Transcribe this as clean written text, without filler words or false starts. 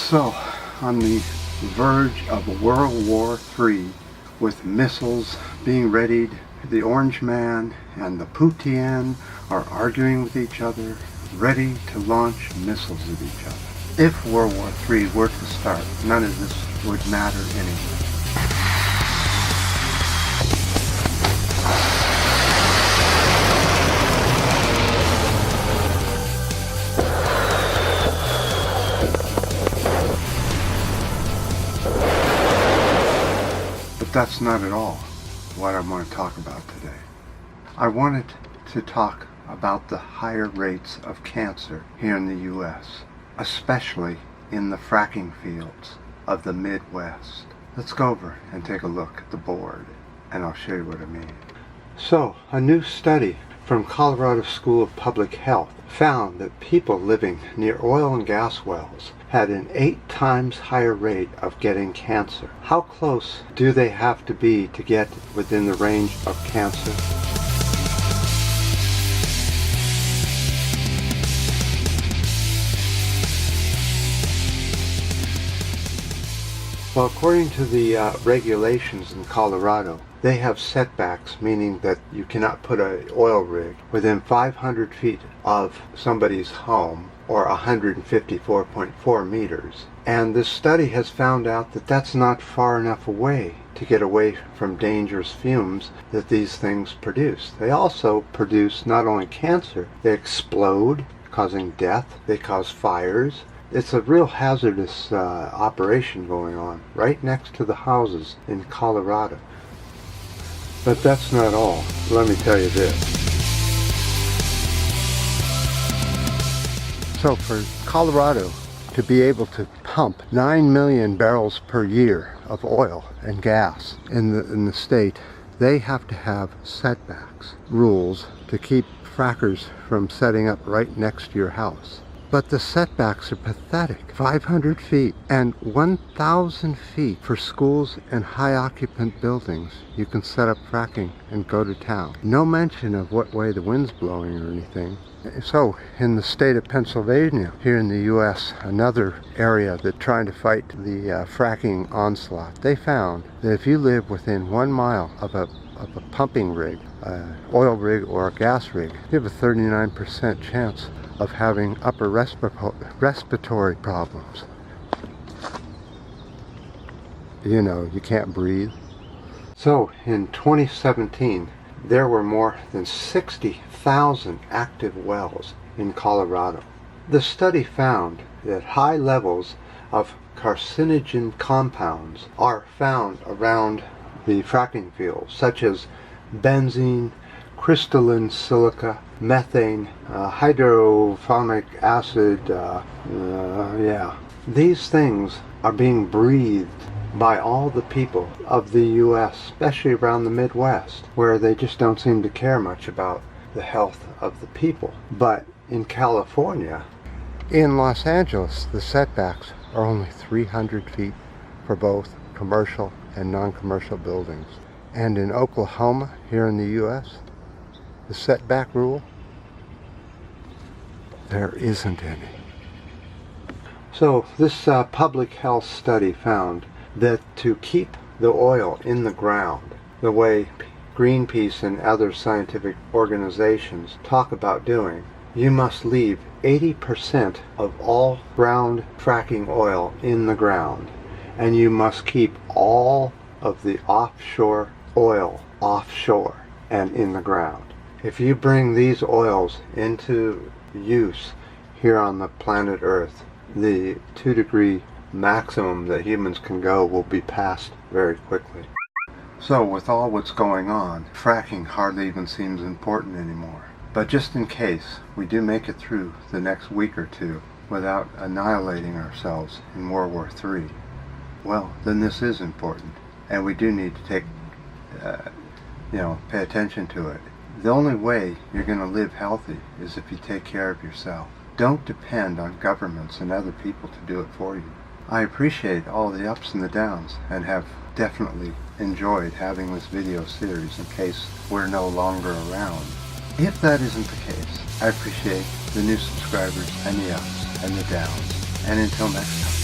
So, on the verge of World War III, with missiles being readied, the Orange Man and the Putin are arguing with each other, ready to launch missiles at each other. If World War III were to start, none of this would matter anyway. But that's not at all what I want to talk about today. I wanted to talk about the higher rates of cancer here in the U.S., especially in the fracking fields of the Midwest. Let's go over and take a look at the board, and I'll show you what I mean. So, a new study from Colorado School of Public Health found that people living near oil and gas wells had an 8 times higher rate of getting cancer. How close do they have to be to get within the range of cancer? Well, according to the regulations in Colorado, they have setbacks, meaning that you cannot put an oil rig within 500 feet of somebody's home, or 154.4 meters. And this study has found out that that's not far enough away to get away from dangerous fumes that these things produce. They also produce not only cancer, they explode, causing death, they cause fires. It's a real hazardous operation going on right next to the houses in Colorado. But that's not all. Let me tell you this. So for Colorado to be able to pump 9 million barrels per year of oil and gas in the state, they have to have setbacks, rules to keep frackers from setting up right next to your house. But the setbacks are pathetic. 500 feet and 1,000 feet for schools and high occupant buildings. You can set up fracking and go to town. No mention of what way the wind's blowing or anything. So, in the state of Pennsylvania, here in the U.S., another area that's trying to fight the fracking onslaught, they found that if you live within 1 mile of a pumping rig, oil rig or a gas rig, you have a 39% chance of having upper respiratory problems. You know, you can't breathe. So, in 2017, there were more than 60,000 active wells in Colorado. The study found that high levels of carcinogen compounds are found around the fracking fields, such as benzene, crystalline silica, methane, hydrofluoric acid, These things are being breathed by all the people of the U.S., especially around the Midwest, where they just don't seem to care much about the health of the people. But in California, in Los Angeles, the setbacks are only 300 feet for both commercial and non-commercial buildings. And in Oklahoma, here in the U.S., the setback rule, there isn't any. So this public health study found that to keep the oil in the ground, the way Greenpeace and other scientific organizations talk about doing, you must leave 80% of all ground fracking oil in the ground, and you must keep all of the offshore oil offshore and in the ground. If you bring these oils into use here on the planet Earth, the 2-degree maximum that humans can go will be passed very quickly. So with all what's going on, fracking hardly even seems important anymore. But just in case we do make it through the next week or two without annihilating ourselves in World War III, well, then this is important, and we do need to take pay attention to it. The only way you're going to live healthy is if you take care of yourself. Don't depend on governments and other people to do it for you. I appreciate all the ups and the downs, and have definitely enjoyed having this video series in case we're no longer around. If that isn't the case, I appreciate the new subscribers and the ups and the downs. And until next time.